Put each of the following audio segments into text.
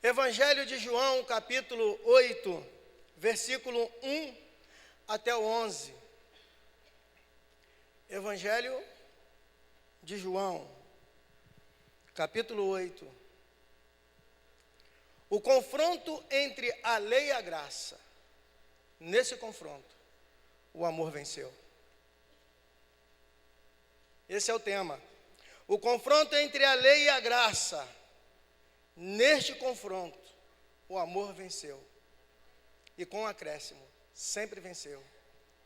Evangelho de João, capítulo 8, versículo 1 até o 11. Evangelho de João, capítulo 8. O confronto entre a lei e a graça. Nesse confronto, o amor venceu. Esse é o tema. O confronto entre a lei e a graça. Neste confronto, o amor venceu. E com acréscimo, sempre venceu.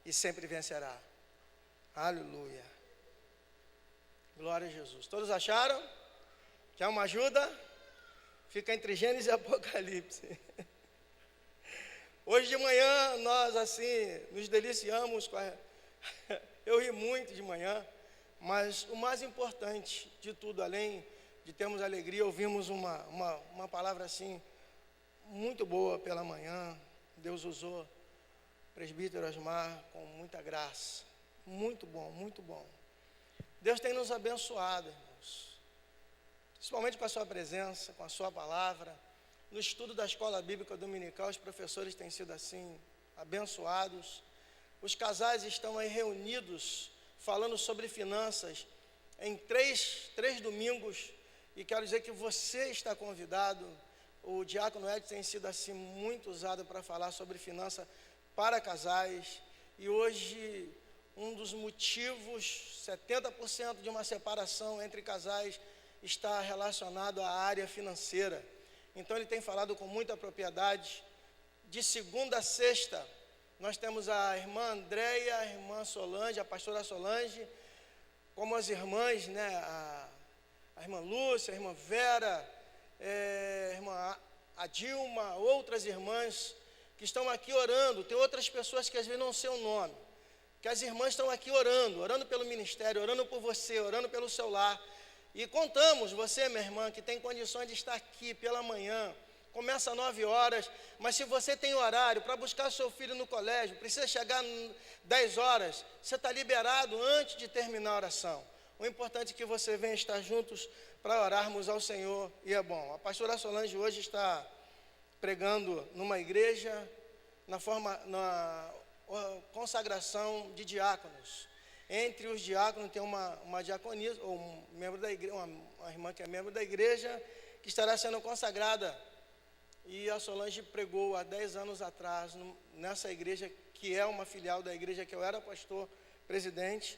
E sempre vencerá. Aleluia. Glória a Jesus. Todos acharam? Quer uma ajuda? Fica entre Gênesis e Apocalipse. Hoje de manhã, nós assim, nos deliciamos. Eu ri muito de manhã. Mas o mais importante de tudo, além de termos alegria, ouvimos uma palavra assim, muito boa pela manhã. Deus usou o presbítero Osmar com muita graça. Muito bom, muito bom. Deus tem nos abençoado, irmãos. Principalmente com a sua presença, com a sua palavra. No estudo da escola bíblica dominical, os professores têm sido assim, abençoados. Os casais estão aí reunidos, falando sobre finanças, em três domingos. E quero dizer que você está convidado. O diácono Ed tem sido assim muito usado para falar sobre finança para casais. E hoje, um dos motivos, 70% de uma separação entre casais está relacionado à área financeira. Então ele tem falado com muita propriedade. De segunda a sexta, nós temos a irmã Andréia, a irmã Solange, a pastora Solange, como as irmãs, né, a irmã Lúcia, a irmã Vera, a irmã Adilma, outras irmãs que estão aqui orando. Tem outras pessoas que às vezes não sei o nome, que as irmãs estão aqui orando pelo ministério, orando por você, orando pelo seu lar. E contamos, você, minha irmã, que tem condições de estar aqui pela manhã, começa às 9 horas, mas se você tem horário para buscar seu filho no colégio, precisa chegar 10 horas, você está liberado antes de terminar a oração. O importante é que você venha estar juntos para orarmos ao Senhor, e é bom. A pastora Solange hoje está pregando numa igreja, na consagração de diáconos. Entre os diáconos tem uma diaconisa, ou um membro da igreja, uma irmã que é membro da igreja, que estará sendo consagrada. E a Solange pregou há 10 anos atrás, nessa igreja, que é uma filial da igreja que eu era pastor, presidente.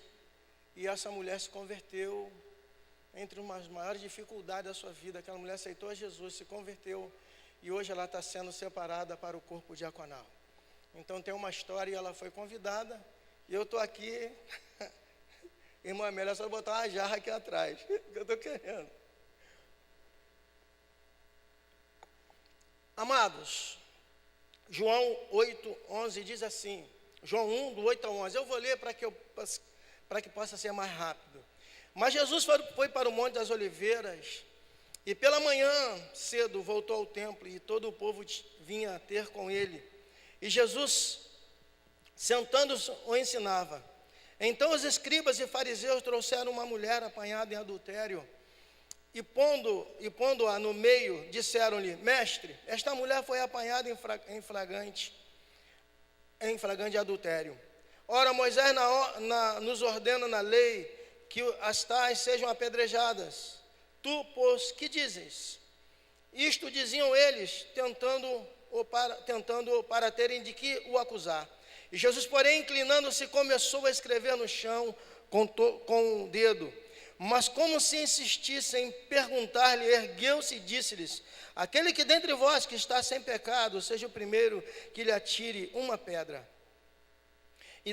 E essa mulher se converteu entre umas maiores dificuldades da sua vida. Aquela mulher aceitou a Jesus, se converteu, e hoje ela está sendo separada para o corpo diaconal. Então tem uma história, e ela foi convidada, e eu estou aqui, irmã, é melhor só botar uma jarra aqui atrás, que eu estou querendo. Amados, João 8, 11 diz assim, João 1, do 8 ao 11, eu vou ler para que possa ser mais rápido. Mas Jesus foi para o Monte das Oliveiras, e pela manhã cedo voltou ao templo, e todo o povo vinha ter com ele. E Jesus, sentando-se, o ensinava. Então os escribas e fariseus trouxeram uma mulher apanhada em adultério, e pondo-a no meio, disseram-lhe, mestre, esta mulher foi apanhada em flagrante adultério. Ora, Moisés nos ordena na lei que as tais sejam apedrejadas. Tu, pois, que dizes? Isto diziam eles, tentando para terem de que o acusar. E Jesus, porém, inclinando-se, começou a escrever no chão com o dedo. Mas como se insistissem em perguntar-lhe, ergueu-se e disse-lhes, aquele que dentre vós que está sem pecado, seja o primeiro que lhe atire uma pedra. E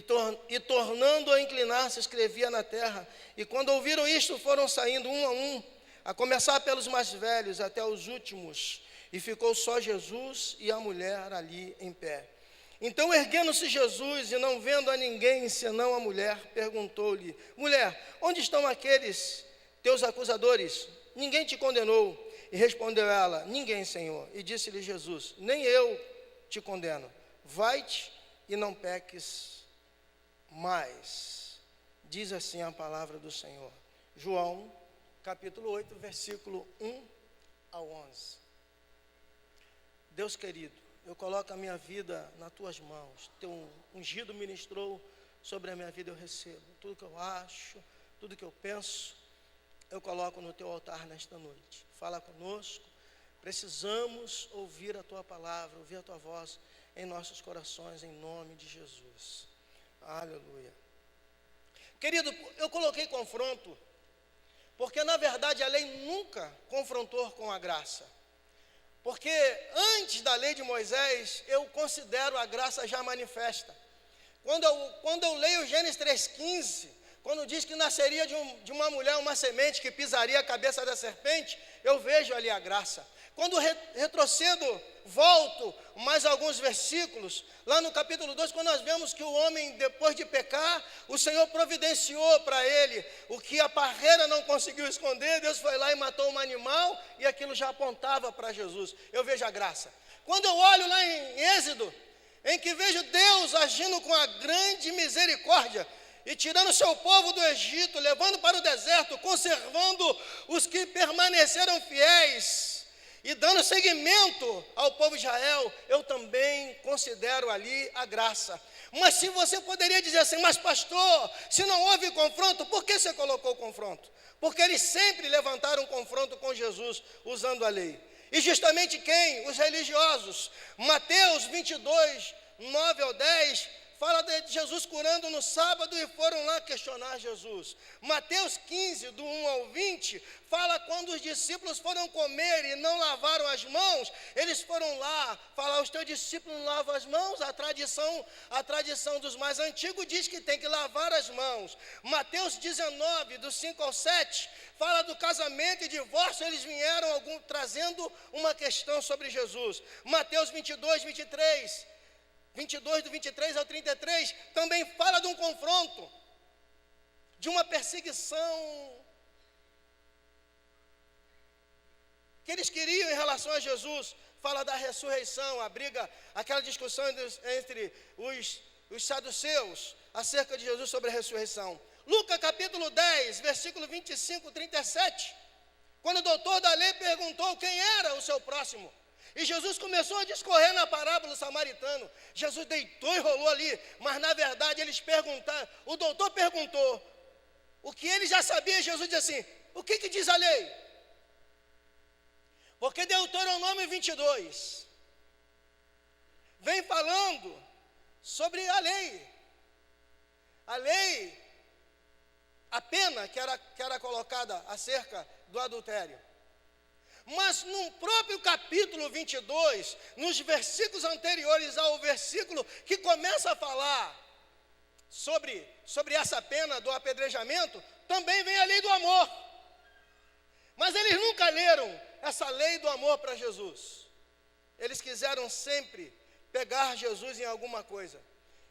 tornando a inclinar-se, escrevia na terra. E quando ouviram isto, foram saindo um, a começar pelos mais velhos até os últimos. E ficou só Jesus e a mulher ali em pé. Então, erguendo-se Jesus e não vendo a ninguém senão a mulher, perguntou-lhe, mulher, onde estão aqueles teus acusadores? Ninguém te condenou? E respondeu ela, ninguém, Senhor. E disse-lhe Jesus, nem eu te condeno. Vai-te e não peques mais. Diz assim a palavra do Senhor. João, capítulo 8, versículo 1 ao 11. Deus querido, eu coloco a minha vida nas tuas mãos. Teu ungido ministrou sobre a minha vida, eu recebo. Tudo que eu acho, tudo que eu penso, eu coloco no teu altar nesta noite. Fala conosco. Precisamos ouvir a tua palavra, ouvir a tua voz em nossos corações, em nome de Jesus. Aleluia. Querido, eu coloquei confronto, porque na verdade a lei nunca confrontou com a graça. Porque antes da lei de Moisés, eu considero a graça já manifesta. Quando eu leio Gênesis 3,15, quando diz que nasceria de uma mulher uma semente que pisaria a cabeça da serpente, eu vejo ali a graça. Quando retrocedo, volto mais alguns versículos, lá no capítulo 2, quando nós vemos que o homem, depois de pecar, o Senhor providenciou para ele o que a parreira não conseguiu esconder. Deus foi lá e matou um animal, e aquilo já apontava para Jesus. Eu vejo a graça. Quando eu olho lá em Êxodo, em que vejo Deus agindo com a grande misericórdia, e tirando o seu povo do Egito, levando para o deserto, conservando os que permaneceram fiéis, e dando seguimento ao povo de Israel, eu também considero ali a graça. Mas se você poderia dizer assim, mas pastor, se não houve confronto, por que você colocou confronto? Porque eles sempre levantaram confronto com Jesus, usando a lei. E justamente quem? Os religiosos. Mateus 22, 9 ao 10, fala de Jesus curando no sábado e foram lá questionar Jesus. Mateus 15, do 1 ao 20, fala quando os discípulos foram comer e não lavaram as mãos, eles foram lá falar, os teus discípulos não lavam as mãos, a tradição dos mais antigos diz que tem que lavar as mãos. Mateus 19, do 5 ao 7, fala do casamento e divórcio, eles vieram trazendo uma questão sobre Jesus. Mateus 22, 22, do 23 ao 33, também fala de um confronto, de uma perseguição que eles queriam em relação a Jesus. Fala da ressurreição, a briga, aquela discussão entre os saduceus acerca de Jesus sobre a ressurreição. Lucas capítulo 10, versículo 25, 37, quando o doutor da lei perguntou quem era o seu próximo, e Jesus começou a discorrer na parábola do samaritano. Jesus deitou e rolou ali, mas na verdade eles perguntaram, o doutor perguntou, o que ele já sabia, Jesus disse assim, o que diz a lei? Porque Deuteronômio 22 vem falando sobre a lei. A lei, a pena que era colocada acerca do adultério. Mas no próprio capítulo 22, nos versículos anteriores ao versículo que começa a falar sobre essa pena do apedrejamento, também vem a lei do amor. Mas eles nunca leram essa lei do amor para Jesus. Eles quiseram sempre pegar Jesus em alguma coisa.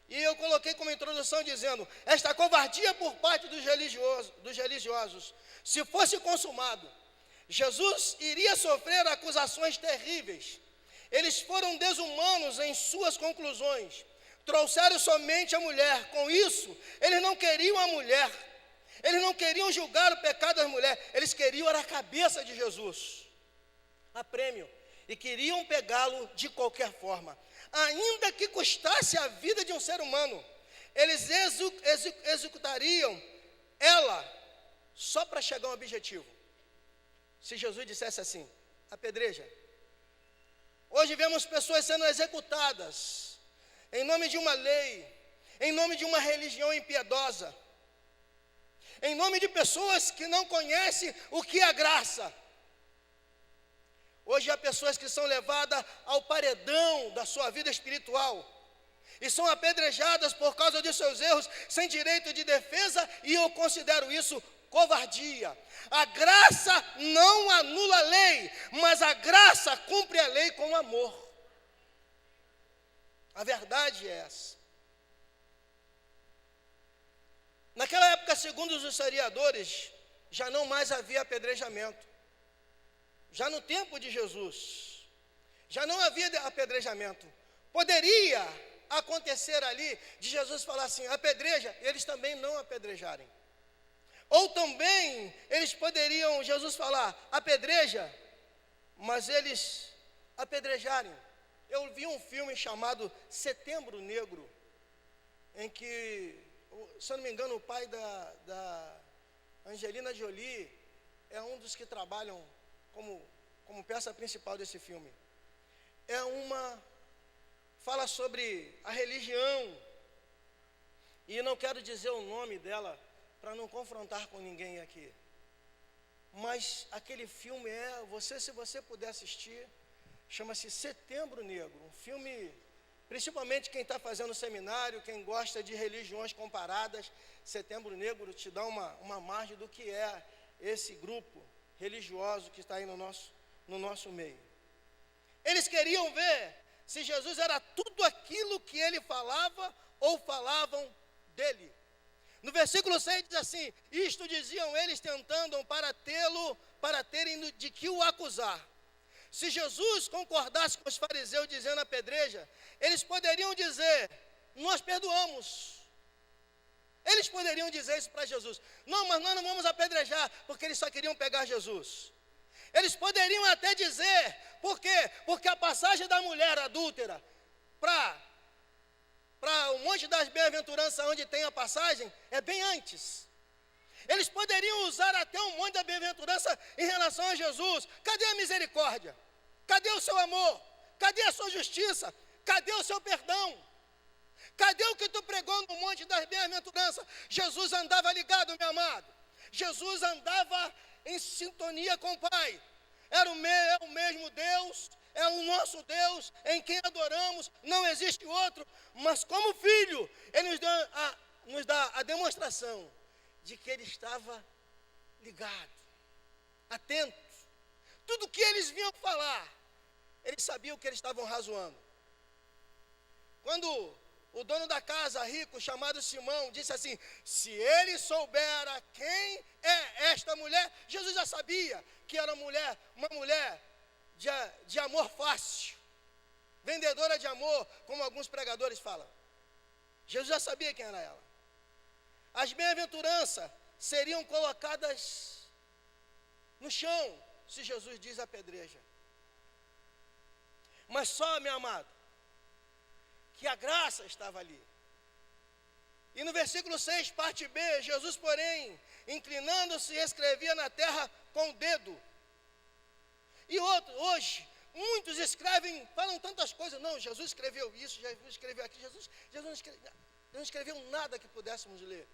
E eu coloquei como introdução dizendo, esta covardia por parte dos religiosos, se fosse consumado, Jesus iria sofrer acusações terríveis. Eles foram desumanos em suas conclusões. Trouxeram somente a mulher. Com isso, eles não queriam a mulher. Eles não queriam julgar o pecado das mulheres. Eles queriam a cabeça de Jesus, a prêmio. E queriam pegá-lo de qualquer forma. Ainda que custasse a vida de um ser humano, eles executariam ela só para chegar a um objetivo. Se Jesus dissesse assim, apedreja. Hoje vemos pessoas sendo executadas em nome de uma lei, em nome de uma religião impiedosa, em nome de pessoas que não conhecem o que é graça. Hoje há pessoas que são levadas ao paredão da sua vida espiritual e são apedrejadas por causa de seus erros, sem direito de defesa, e eu considero isso covardia. A graça não anula a lei, mas a graça cumpre a lei com amor. A verdade é essa. Naquela época, segundo os historiadores, já não mais havia apedrejamento. Já no tempo de Jesus, já não havia apedrejamento. Poderia acontecer ali de Jesus falar assim, apedreja, e eles também não apedrejarem. Ou também eles poderiam, Jesus falar, apedreja, mas eles apedrejarem. eu vi um filme chamado Setembro Negro, em que, se eu não me engano, o pai da Angelina Jolie é um dos que trabalham como peça principal desse filme. Fala sobre a religião, e não quero dizer o nome dela para não confrontar com ninguém aqui, mas aquele filme se você puder assistir, chama-se Setembro Negro, um filme, principalmente quem está fazendo seminário, quem gosta de religiões comparadas, Setembro Negro te dá uma margem do que é esse grupo religioso que está aí no nosso meio. Eles queriam ver se Jesus era tudo aquilo que ele falava ou falavam dele. No versículo 6 diz assim: isto diziam eles tentando para terem de que o acusar. Se Jesus concordasse com os fariseus dizendo apedreja, eles poderiam dizer: nós perdoamos. Eles poderiam dizer isso para Jesus: não, mas nós não vamos apedrejar, porque eles só queriam pegar Jesus. Eles poderiam até dizer, por quê? Porque a passagem da mulher adúltera para o Monte das Bem-aventuranças, onde tem a passagem, é bem antes. Eles poderiam usar até o Monte da Bem-aventurança em relação a Jesus. Cadê a misericórdia? Cadê o seu amor? Cadê a sua justiça? Cadê o seu perdão? Cadê o que tu pregou no Monte das Bem-aventuranças? Jesus andava ligado, meu amado. Jesus andava em sintonia com o Pai. É o mesmo Deus, é o nosso Deus, em quem adoramos, não existe outro. Mas como filho, Ele nos dá a demonstração de que Ele estava ligado, atento. Tudo que eles vinham falar, eles sabiam que eles estavam razoando. Quando o dono da casa, rico, chamado Simão, disse assim: se ele soubera quem é esta mulher, Jesus já sabia que era uma mulher de amor fácil, vendedora de amor, como alguns pregadores falam. Jesus já sabia quem era ela. As bem-aventuranças seriam colocadas no chão, se Jesus diz apedreja. Mas só, meu amado, que a graça estava ali. E no versículo 6, parte B, Jesus, porém, inclinando-se, escrevia na terra com o dedo. E hoje, muitos escrevem, falam tantas coisas. Não, Jesus escreveu isso, Jesus escreveu aquilo. Jesus não escreveu nada que pudéssemos ler.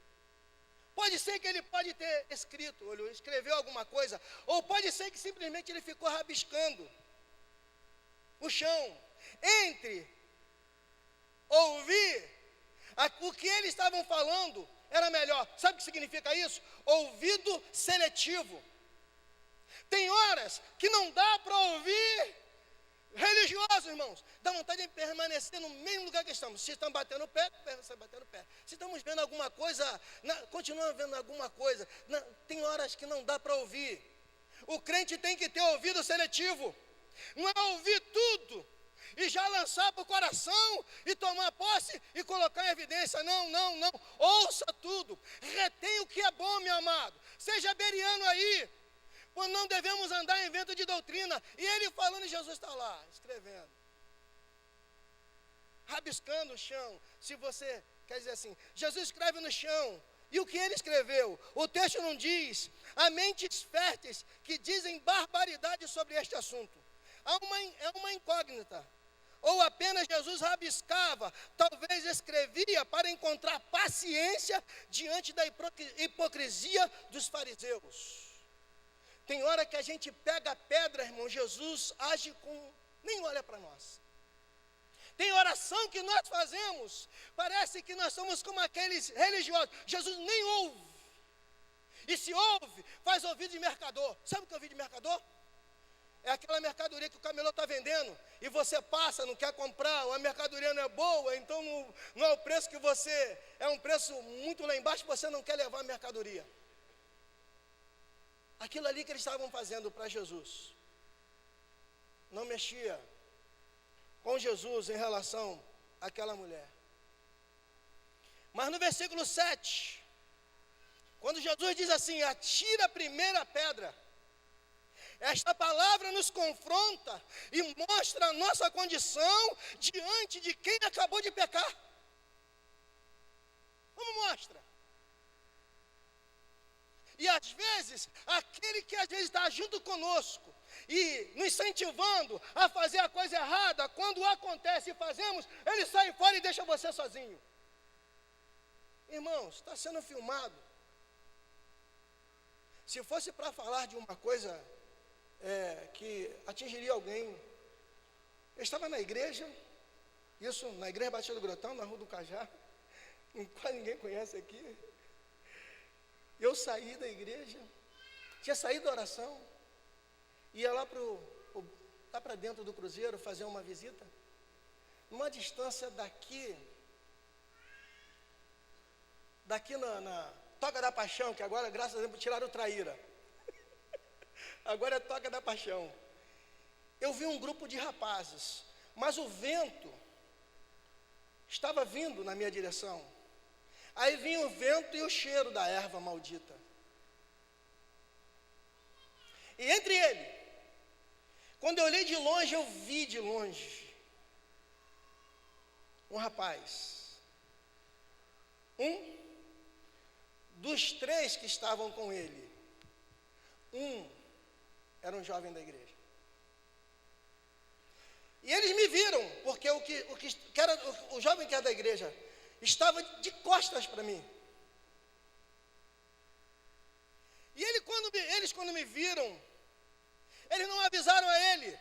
Pode ser que ele pode ter escrito, ele escreveu alguma coisa, ou pode ser que simplesmente ele ficou rabiscando o chão. Entre ouvir o que eles estavam falando era melhor. Sabe o que significa isso? Ouvido seletivo. Tem horas que não dá para ouvir religiosos, irmãos. Dá vontade de permanecer no mesmo lugar que estamos. Se estamos batendo o pé, você batendo o pé. Se estamos vendo alguma coisa, continua vendo alguma coisa. Tem horas que não dá para ouvir. O crente tem que ter ouvido seletivo. Não é ouvir tudo e já lançar para o coração e tomar posse e colocar em evidência. Não. Ouça tudo. Retém o que é bom, meu amado. Seja beriano aí. Pois não devemos andar em vento de doutrina. E ele falando, e Jesus está lá, escrevendo. Rabiscando o chão. Se você quer dizer assim, Jesus escreve no chão. E o que ele escreveu? O texto não diz. Há mentes férteis que dizem barbaridade sobre este assunto. É uma incógnita. Ou apenas Jesus rabiscava, talvez escrevia para encontrar paciência diante da hipocrisia dos fariseus. Tem hora que a gente pega a pedra, irmão, Jesus age nem olha para nós. Tem oração que nós fazemos, parece que nós somos como aqueles religiosos. Jesus nem ouve. E se ouve, faz ouvido de mercador. Sabe o que é ouvido de mercador? É aquela mercadoria que o camelô está vendendo e você passa, não quer comprar, a mercadoria não é boa, então não é o preço que você, é um preço muito lá embaixo, você não quer levar a mercadoria. Aquilo ali que eles estavam fazendo para Jesus não mexia com Jesus em relação àquela mulher. Mas no versículo 7, quando Jesus diz assim: atira a primeira pedra, Esta palavra nos confronta e mostra a nossa condição diante de quem acabou de pecar. Como mostra? E às vezes, aquele que às vezes está junto conosco e nos incentivando a fazer a coisa errada, quando acontece e fazemos, ele sai fora e deixa você sozinho. Irmãos, está sendo filmado. Se fosse para falar de uma coisa que atingiria alguém, eu estava na igreja, isso na igreja Batista do Grotão, na Rua do Cajá, quase ninguém conhece aqui. Eu saí da igreja, tinha saído da oração, ia lá para dentro do cruzeiro fazer uma visita, numa distância daqui na Toca da Paixão, que agora, graças a Deus, tiraram o Traíra. Agora é Toca da Paixão. Eu vi um grupo de rapazes, mas o vento estava vindo na minha direção. Aí vinha o vento e o cheiro da erva maldita. E entre ele, quando eu olhei de longe, eu vi de longe um rapaz. Um dos 3 que estavam com ele, era um jovem da igreja. E eles me viram, porque o jovem que era da igreja estava de costas para mim. E eles quando me viram, eles não avisaram a ele.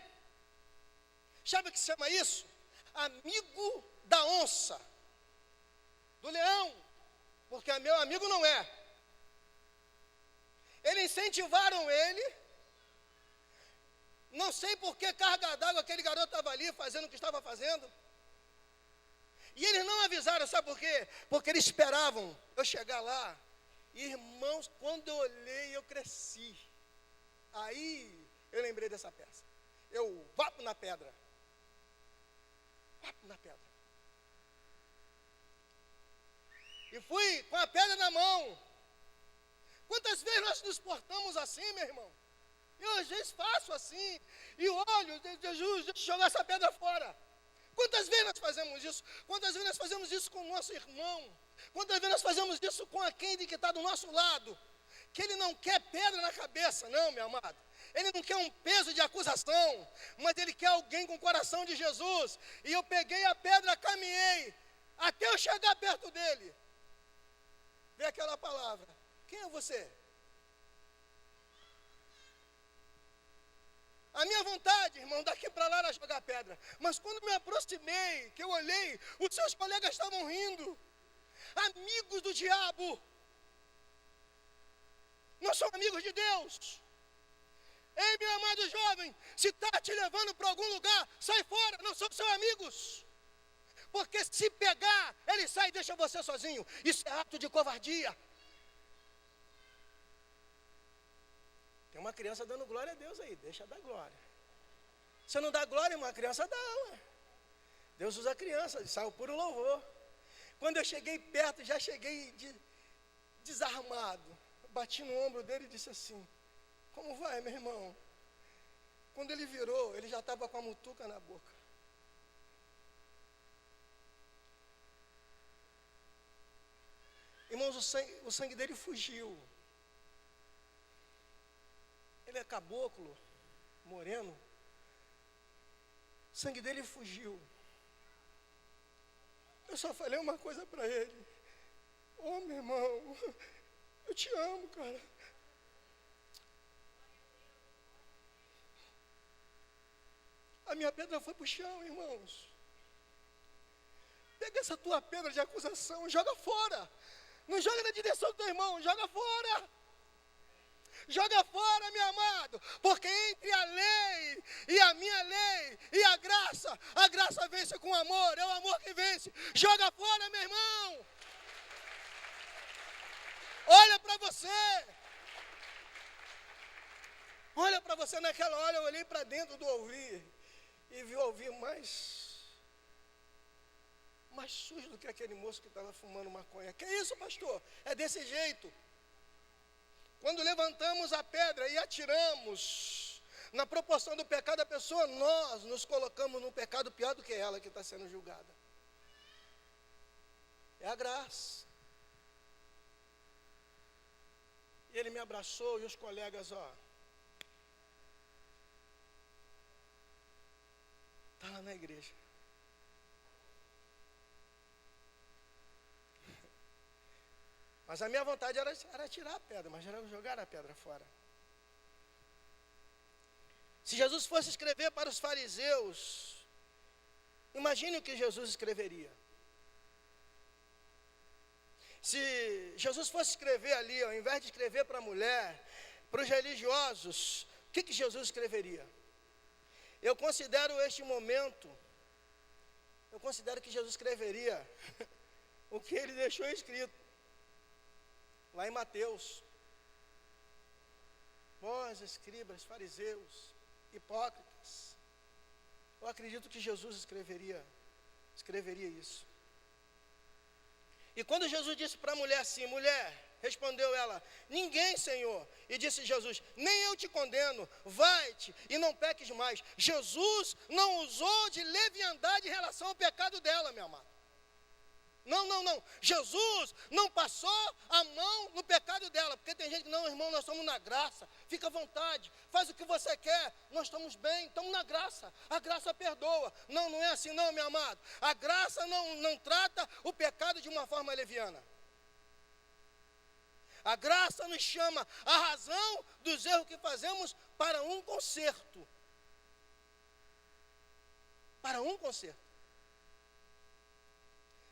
Sabe o que se chama isso? Amigo da onça, do leão, porque meu amigo não é. Eles incentivaram ele. Não sei por que carga d'água aquele garoto estava ali fazendo o que estava fazendo. E eles não avisaram, sabe por quê? Porque eles esperavam eu chegar lá. E, irmãos, quando eu olhei, eu cresci. Aí eu lembrei dessa peça. Eu vapo na pedra. Vapo na pedra. E fui com a pedra na mão. Quantas vezes nós nos portamos assim, meu irmão? Eu às vezes faço assim. E olho, Jesus, deixa eu jogar essa pedra fora. Quantas vezes nós fazemos isso? Quantas vezes nós fazemos isso com o nosso irmão? Quantas vezes nós fazemos isso com aquele que está do nosso lado? Que ele não quer pedra na cabeça, não, meu amado. Ele não quer um peso de acusação, mas ele quer alguém com o coração de Jesus. E eu peguei a pedra, caminhei, até eu chegar perto dele. Vê aquela palavra: quem é você? A minha vontade, irmão, daqui para lá era jogar pedra. Mas quando me aproximei, que eu olhei, os seus colegas estavam rindo. Amigos do diabo. Não são amigos de Deus. Ei, meu amado jovem, se está te levando para algum lugar, sai fora, não são seus amigos. Porque se pegar, ele sai e deixa você sozinho. Isso é ato de covardia. Tem uma criança dando glória a Deus aí, deixa dar glória. Você não dá glória, uma criança dá, ué. Deus usa a criança, saiu puro louvor. Quando eu cheguei perto, já cheguei desarmado. Bati no ombro dele e disse assim: como vai, meu irmão? Quando ele virou, ele já estava com a mutuca na boca. Irmãos, o sangue dele fugiu. Ele é caboclo, moreno. O sangue dele fugiu. Eu só falei uma coisa para ele: ô, meu irmão, eu te amo, cara. A minha pedra foi para o chão, irmãos. Pega essa tua pedra de acusação, joga fora. Não joga na direção do teu irmão, joga fora. Joga fora, meu amado, porque entre a lei e a minha lei e a graça vence com amor, é o amor que vence. Joga fora, meu irmão. Olha para você. Olha para você. Naquela hora eu olhei para dentro do ouvir e vi o ouvir mais sujo do que aquele moço que estava fumando maconha. Que isso, pastor? É desse jeito. Quando levantamos a pedra e atiramos, Na proporção do pecado da pessoa, nós nos colocamos num pecado pior do que ela que está sendo julgada. É a graça. E ele me abraçou e os colegas, está lá na igreja. Mas a minha vontade era tirar a pedra, mas era jogar a pedra fora. Se Jesus fosse escrever para os fariseus, imagine o que Jesus escreveria. Se Jesus fosse escrever ali, ao invés de escrever para a mulher, para os religiosos, o que Jesus escreveria? Eu considero que Jesus escreveria o que ele deixou escrito, lá em Mateus. Vós, escribas, fariseus, hipócritas. Eu acredito que Jesus escreveria isso. E quando Jesus disse para a mulher assim, mulher, respondeu ela, ninguém, Senhor. E disse Jesus, nem eu te condeno, vai-te e não peques mais. Jesus não usou de leviandade em relação ao pecado dela, meu amado. Não. Jesus não passou a mão no pecado dela. Porque tem gente que, não, irmão, nós estamos na graça. Fica à vontade, faz o que você quer. Nós estamos bem, estamos na graça. A graça perdoa. Não é assim não, meu amado. A graça não trata o pecado de uma forma leviana. A graça nos chama a razão dos erros que fazemos para um conserto. Para um conserto.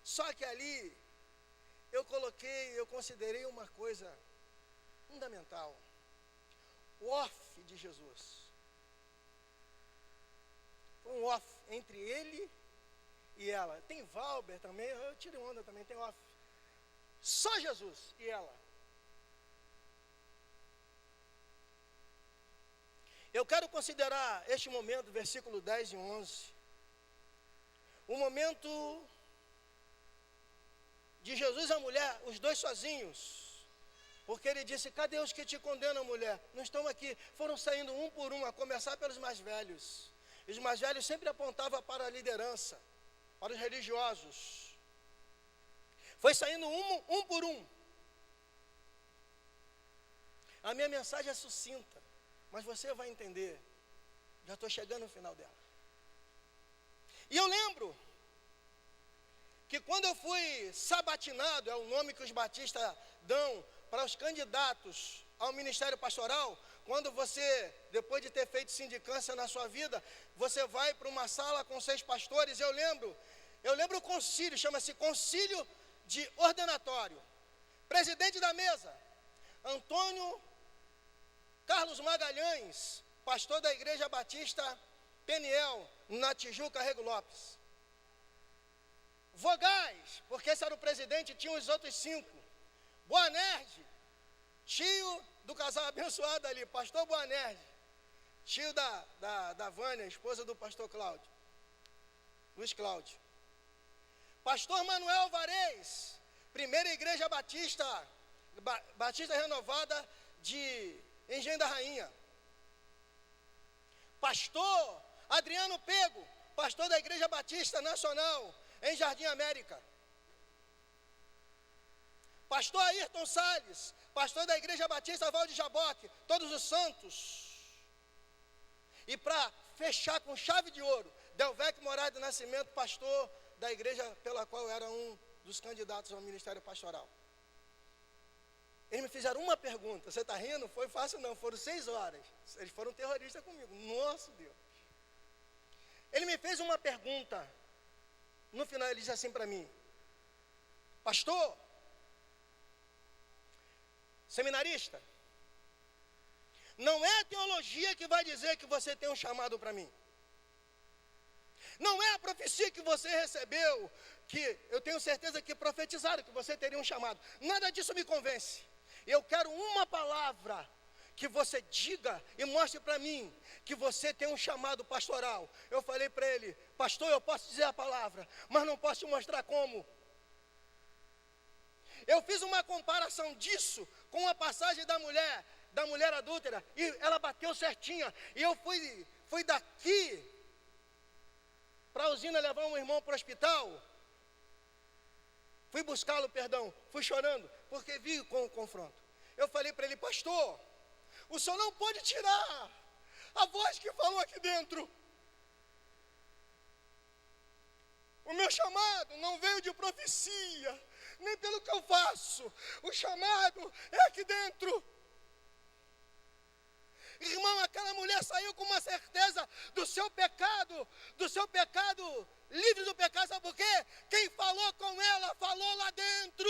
Só que ali, eu considerei uma coisa fundamental. O off de Jesus. Foi um off entre ele e ela. Tem Valber também, eu tiro onda também, tem off. Só Jesus e ela. Eu quero considerar este momento, versículo 10 e 11, um momento de Jesus e a mulher, os dois sozinhos, porque ele disse, cadê os que te condenam, mulher? Não estão aqui, foram saindo um por um, a começar pelos mais velhos. Os mais velhos sempre apontavam para a liderança, para os religiosos. Foi saindo um por um. A minha mensagem é sucinta, mas você vai entender. Já estou chegando no final dela. E eu lembro que quando eu fui sabatinado, é o nome que os batistas dão para os candidatos ao ministério pastoral, quando você, depois de ter feito sindicância na sua vida, você vai para uma sala com 6 pastores. Eu lembro o concílio, chama-se concílio de ordenatório. Presidente da mesa, Antônio Carlos Magalhães, pastor da Igreja Batista Peniel, na Tijuca, Rego Lopes. Vogais, porque esse era o presidente, tinha os outros 5. Boanerges, tio do casal abençoado ali, pastor Boanerges, tio da Vânia, esposa do pastor Cláudio, Luiz Cláudio. Pastor Manuel Varez, primeira igreja batista renovada de Engenho da Rainha. Pastor Adriano Pego, pastor da Igreja Batista Nacional, em Jardim América. Pastor Ayrton Salles, pastor da Igreja Batista Val de Jaboque, Todos os Santos. E para fechar com chave de ouro, Delvec Moraes do Nascimento, pastor da igreja pela qual eu era um dos candidatos ao ministério pastoral. Eles me fizeram uma pergunta, você está rindo? Foi fácil não, foram 6 horas. Eles foram terroristas comigo, nossa Deus. Ele me fez uma pergunta. No final ele disse assim para mim, pastor, seminarista, não é a teologia que vai dizer que você tem um chamado para mim. Não é a profecia que você recebeu, que eu tenho certeza que profetizaram que você teria um chamado. Nada disso me convence. Eu quero uma palavra que você diga e mostre para mim que você tem um chamado pastoral. Eu falei para ele, pastor, eu posso dizer a palavra, mas não posso te mostrar como. Eu fiz uma comparação disso com a passagem da mulher da mulher adúltera, e ela bateu certinha, e eu fui daqui para a usina levar um irmão para o hospital, fui buscá-lo, fui chorando, porque vi com o confronto. Eu falei para ele: pastor, o senhor não pode tirar a voz que falou aqui dentro. O meu chamado não veio de profecia, nem pelo que eu faço. O chamado é aqui dentro. Irmão, aquela mulher saiu com uma certeza do seu pecado, livre do pecado. Sabe por quê? Quem falou com ela, falou lá dentro.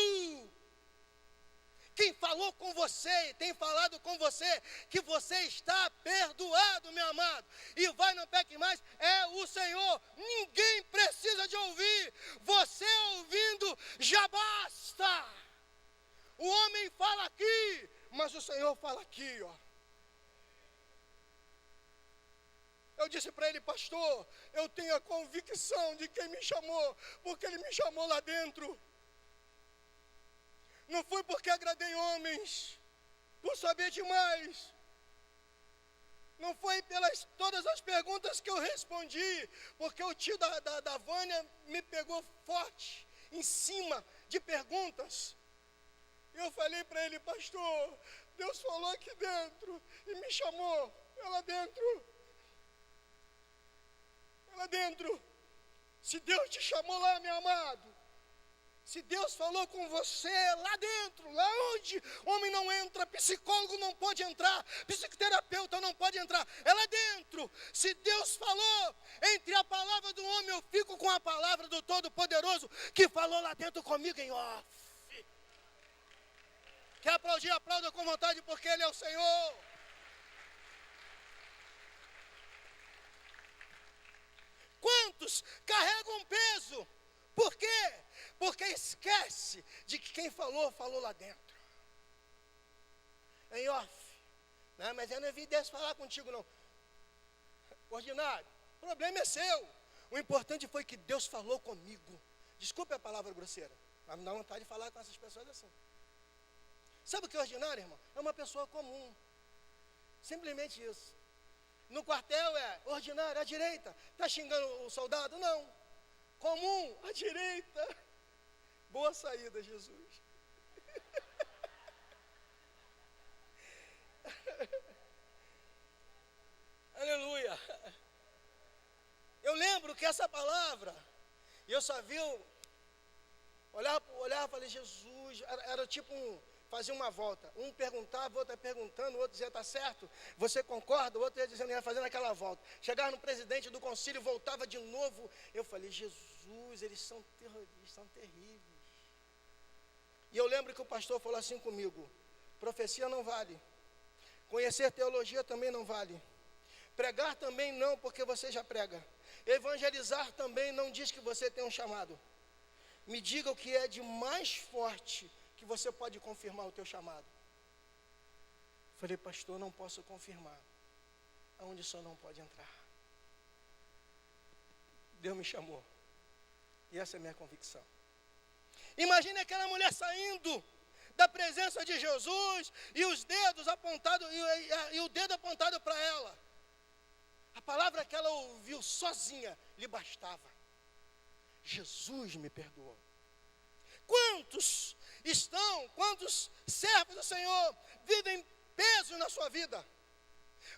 Quem falou com você, tem falado com você, que você está perdoado, meu amado, e vai, não peque mais, é o Senhor. Ninguém precisa de ouvir, você ouvindo já basta. O homem fala aqui, mas o Senhor fala aqui, ó. Eu disse para ele: pastor, eu tenho a convicção de quem me chamou, porque ele me chamou lá dentro. Não foi porque agradei homens, por saber demais. Não foi pelas todas as perguntas que eu respondi, porque o tio da Vânia me pegou forte, em cima de perguntas. Eu falei para ele: pastor, Deus falou aqui dentro, e me chamou, lá dentro. Lá dentro. Se Deus te chamou lá, meu amado, se Deus falou com você lá dentro, lá onde homem não entra, psicólogo não pode entrar, psicoterapeuta não pode entrar, é lá dentro. Se Deus falou, entre a palavra do homem, eu fico com a palavra do Todo-Poderoso, que falou lá dentro comigo em off. Quer aplaudir? Aplauda com vontade, porque Ele é o Senhor. Quantos carregam um peso? Por quê? Porque esquece de que quem falou, falou lá dentro. Em off. Não, mas eu não vi Deus falar contigo, não. Ordinário, o problema é seu. O importante foi que Deus falou comigo. Desculpe a palavra grosseira, mas me dá vontade de falar com essas pessoas assim. Sabe o que é ordinário, irmão? É uma pessoa comum. Simplesmente isso. No quartel é ordinário, à direita. Está xingando o soldado? Não. Comum, à direita. Boa saída, Jesus. Aleluia. Eu lembro que essa palavra, eu só vi, olhava e falei: Jesus, era tipo fazia uma volta. Um perguntava, o outro ia perguntando, o outro dizia: está certo, você concorda? O outro ia dizendo, ia fazendo aquela volta. Chegava no presidente do concílio, voltava de novo. Eu falei: Jesus, eles são terroristas, são terríveis. E eu lembro que o pastor falou assim comigo: profecia não vale, conhecer teologia também não vale, pregar também não, porque você já prega, evangelizar também não diz que você tem um chamado. Me diga o que é de mais forte que você pode confirmar o teu chamado. Falei: pastor, não posso confirmar. Aonde só não pode entrar. Deus me chamou. E essa é a minha convicção. Imagine aquela mulher saindo da presença de Jesus e os dedos apontados, e o dedo apontado para ela. A palavra que ela ouviu sozinha lhe bastava: Jesus me perdoou. Quantos servos do Senhor vivem peso na sua vida?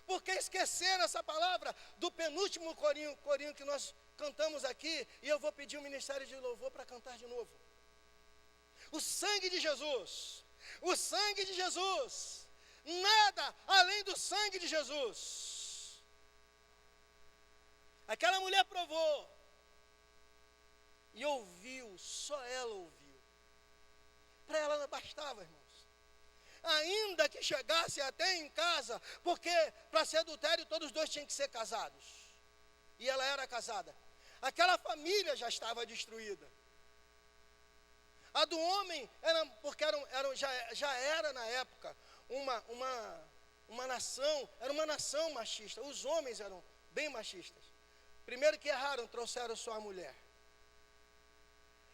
Porque esqueceram essa palavra do penúltimo corinho que nós cantamos aqui, e eu vou pedir o ministério de louvor para cantar de novo. O sangue de Jesus, o sangue de Jesus, nada além do sangue de Jesus. Aquela mulher provou e ouviu, só ela ouviu. Para ela não bastava, irmãos. Ainda que chegasse até em casa, porque para ser adultério todos os dois tinham que ser casados. E ela era casada. Aquela família já estava destruída. A do homem, porque já era na época uma nação, era uma nação machista. Os homens eram bem machistas. Primeiro que erraram, trouxeram só a mulher.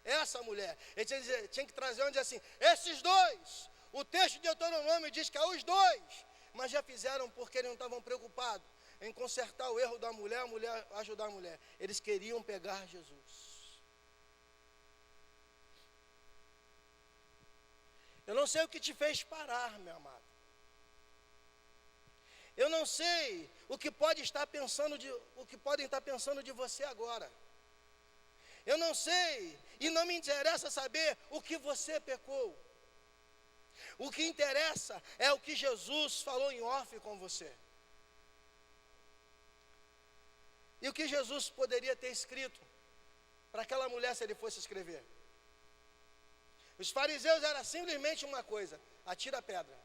Essa mulher, ele tinha que trazer onde assim, esses dois. O texto de Deuteronômio diz que os dois mas já fizeram porque eles não estavam preocupados em consertar o erro da mulher, a mulher ajudar a mulher. Eles queriam pegar Jesus. Eu não sei o que te fez parar, meu amado. Eu não sei o que podem estar pensando de você agora. Eu não sei, e não me interessa saber o que você pecou. O que interessa é o que Jesus falou em off com você. E o que Jesus poderia ter escrito para aquela mulher se ele fosse escrever? Os fariseus era simplesmente uma coisa: atira a pedra,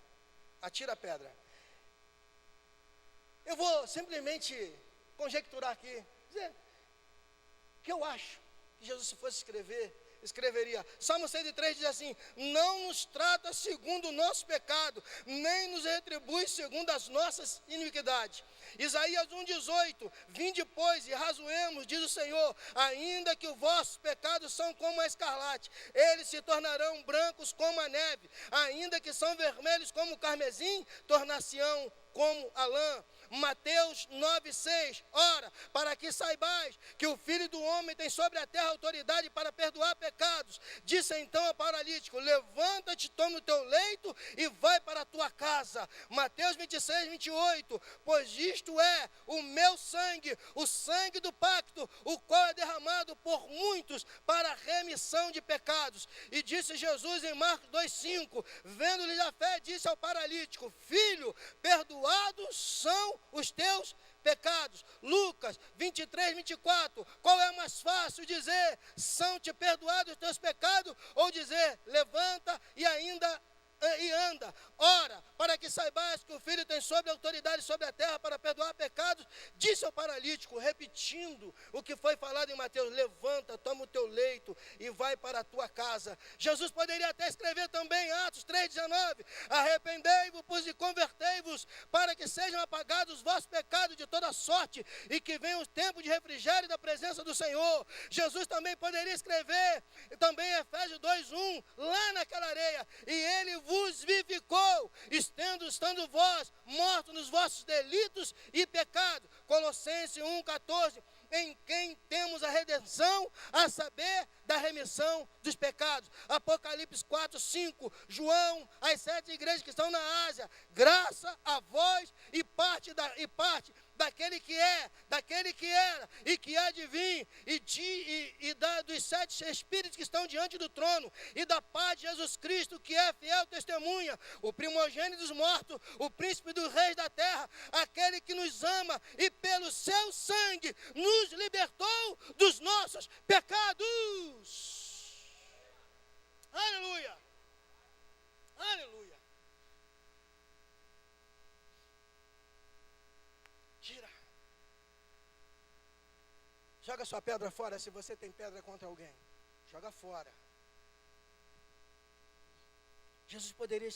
atira a pedra. Eu vou simplesmente conjecturar aqui, dizer que eu acho que Jesus, se fosse escreveria. Salmo 103 diz assim: não nos trata segundo o nosso pecado, nem nos retribui segundo as nossas iniquidades. Isaías 1,18: vinde, pois, e razoemos, diz o Senhor, ainda que os vossos pecados são como a escarlate, eles se tornarão brancos como a neve, ainda que são vermelhos como o carmesim, tornar-se-ão como a lã. Mateus 9,6: ora, para que saibais que o Filho do Homem tem sobre a terra autoridade para perdoar pecados, disse então ao paralítico: levanta-te, toma o teu leito e vai para a tua casa. Mateus 26:28: pois isto é o meu sangue, o sangue do pacto, o qual é derramado por muitos para a remissão de pecados. E disse Jesus em Marcos 2,5: vendo-lhe a fé, disse ao paralítico: filho, perdoados são os teus pecados. Lucas 23:24: qual é mais fácil dizer, são-te perdoados os teus pecados, ou dizer, levanta e anda? Ora, para que saibais que o Filho tem sobre autoridade sobre a terra para perdoar pecados, disse ao paralítico, repetindo o que foi falado em Mateus: levanta, toma o teu leito e vai para a tua casa. Jesus poderia até escrever também Atos 3,19: arrependei-vos e convertei-vos, para que sejam apagados os vossos pecados de toda sorte, e que venha o tempo de refrigério da presença do Senhor. Jesus também poderia escrever também Efésios 2,1, lá naquela areia: e ele vos vivificou, estando vós mortos nos vossos delitos e pecados. Colossenses 1,14: em quem temos a redenção, a saber, da remissão dos pecados. Apocalipse 4,5: João, as 7 igrejas que estão na Ásia, graça a vós e parte daquele que é, daquele que era e que há de vir, dos 7 espíritos que estão diante do trono, e da paz de Jesus Cristo, que é fiel testemunha, o primogênito dos mortos, o príncipe dos reis da terra, aquele que nos ama e pelo seu sangue nos libertou dos nossos pecados. Aleluia, aleluia. Gira. Joga sua pedra fora. Se você tem pedra contra alguém, joga fora. Jesus poderia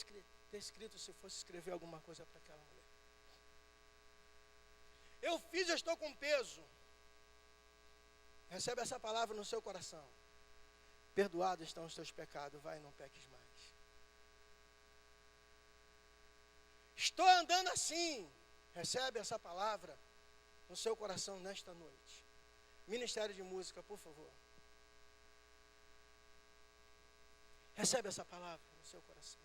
ter escrito, se fosse escrever alguma coisa para aquela mulher: eu fiz, eu estou com peso. Recebe essa palavra no seu coração: perdoados estão os teus pecados, vai, não peques mais. Estou andando assim. Recebe essa palavra no seu coração nesta noite. Ministério de música, por favor. Recebe essa palavra no seu coração.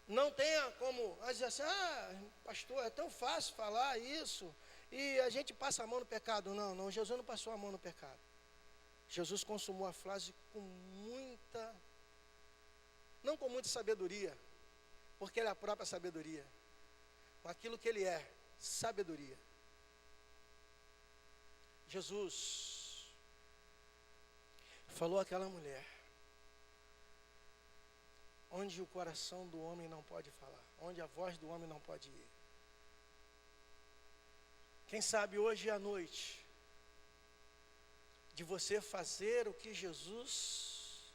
Não tenha como dizer assim: pastor, é tão fácil falar isso e a gente passa a mão no pecado. Não, Jesus não passou a mão no pecado. Jesus consumou a frase não com muita sabedoria, porque ele é a própria sabedoria, com aquilo que ele é, sabedoria. Jesus falou àquela mulher onde o coração do homem não pode falar, onde a voz do homem não pode ir. Quem sabe hoje à noite, de você fazer o que Jesus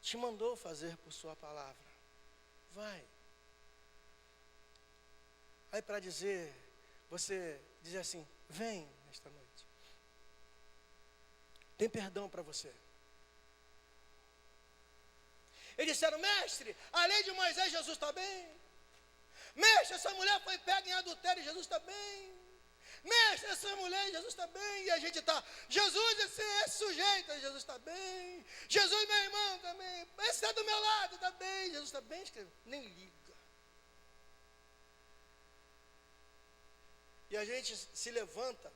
te mandou fazer por sua palavra. Vai. Aí para dizer, você dizer assim: vem nesta noite. Tem perdão para você. Eles disseram: mestre, a lei de Moisés, Jesus está bem. Mestre, essa mulher foi pega em adultério, Jesus está bem. Mestre, essa mulher, Jesus está bem. E a gente está: Jesus, esse sujeito, Jesus está bem. Jesus, meu irmão, também. Esse está do meu lado, está bem. Jesus está bem, escreve. Nem liga. E a gente se levanta,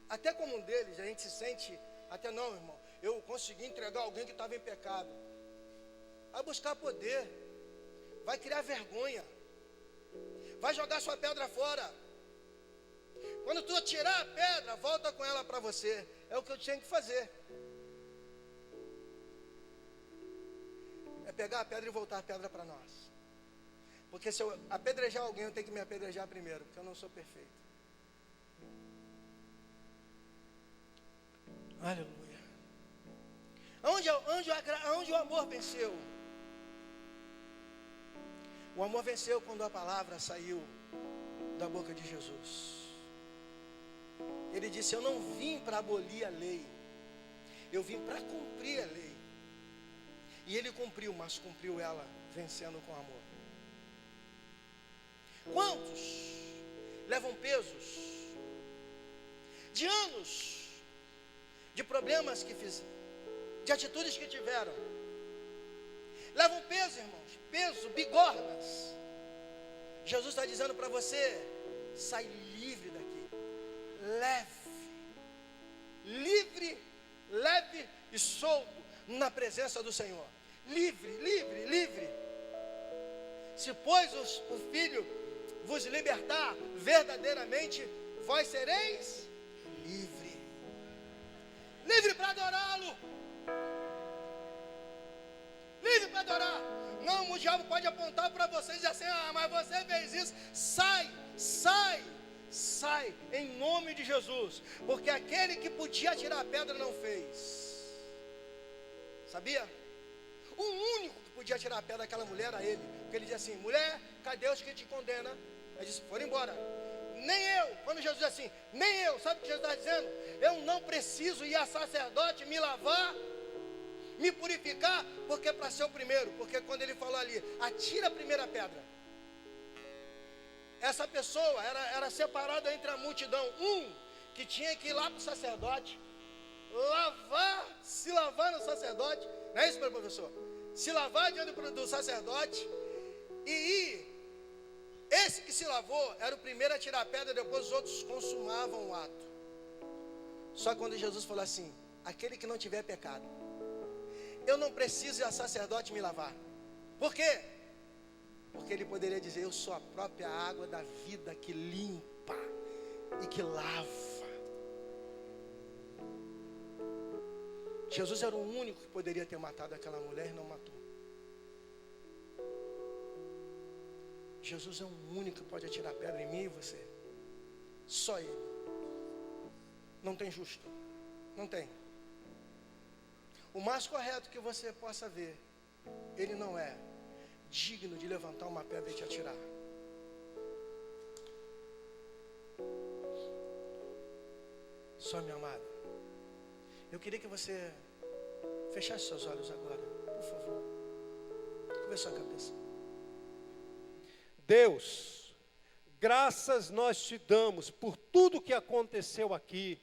até como um deles, a gente se sente, até não, irmão, eu consegui entregar alguém que estava em pecado. Vai buscar poder, vai criar vergonha, vai jogar sua pedra fora. Quando tu tirar a pedra, volta com ela para você. É o que eu tinha que fazer. É pegar a pedra e voltar a pedra para nós. Porque se eu apedrejar alguém, eu tenho que me apedrejar primeiro, porque eu não sou perfeito. Aleluia. Onde o amor venceu? O amor venceu quando a palavra saiu da boca de Jesus. Ele disse: eu não vim para abolir a lei, eu vim para cumprir a lei. E ele cumpriu, mas cumpriu ela vencendo com amor. Quantos levam pesos de anos, de problemas que fizeram, de atitudes que tiveram? Levam peso, irmãos, peso, bigornas. Jesus está dizendo para você: sai livre daqui, livre, leve e solto na presença do Senhor. Livre, livre, livre. Se pois o Filho vos libertar, verdadeiramente vós sereis livre. Livre para adorá-lo. Livre para adorar. Não, o diabo pode apontar para vocês e dizer assim: ah, mas você fez isso. Sai, em nome de Jesus. Porque aquele que podia tirar a pedra não fez. Sabia? O único que podia tirar a pedra daquela mulher era ele. Porque ele dizia assim: mulher, cadê os que te condenam? Ele disse: foram embora. Nem eu. Quando Jesus diz assim, nem eu. Sabe o que Jesus está dizendo? Eu não preciso ir a sacerdote me lavar, me purificar, porque para ser o primeiro. Porque quando ele falou ali: atira a primeira pedra, essa pessoa era separada entre a multidão. Que tinha que ir lá para o sacerdote, se lavar no sacerdote. Não é isso, meu professor? Se lavar diante do sacerdote e ir. Esse que se lavou era o primeiro a tirar a pedra, depois os outros consumavam o ato. Só quando Jesus falou assim: aquele que não tiver pecado, eu não preciso ir a sacerdote me lavar. Por quê? Porque ele poderia dizer: eu sou a própria água da vida que limpa e que lava. Jesus era o único que poderia ter matado aquela mulher e não matou. Jesus é o único que pode atirar pedra em mim e você. Só ele. Não tem justo. Não tem. O mais correto que você possa ver, ele não é digno de levantar uma pedra e te atirar. Só, minha amada, eu queria que você fechasse seus olhos agora, por favor. Curva sua cabeça. Deus, graças nós te damos por tudo que aconteceu aqui,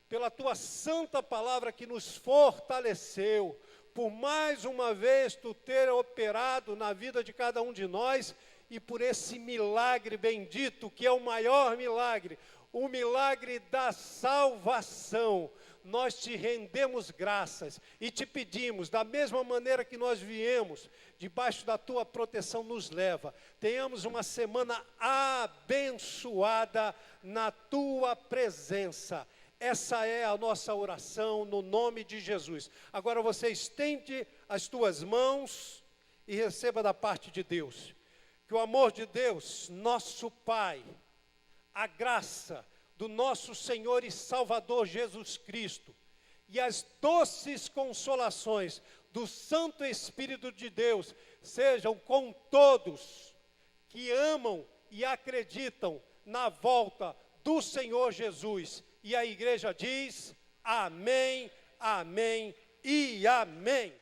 pela tua santa palavra que nos fortaleceu, por mais uma vez tu ter operado na vida de cada um de nós e por esse milagre bendito que é o maior milagre, o milagre da salvação. Nós te rendemos graças e te pedimos, da mesma maneira que nós viemos, debaixo da tua proteção nos leva, tenhamos uma semana abençoada na tua presença. Essa é a nossa oração no nome de Jesus. Agora você estende as tuas mãos e receba da parte de Deus. Que o amor de Deus, nosso Pai, a graça do nosso Senhor e Salvador Jesus Cristo e as doces consolações do Santo Espírito de Deus sejam com todos que amam e acreditam na volta do Senhor Jesus. E a igreja diz: amém, amém e amém.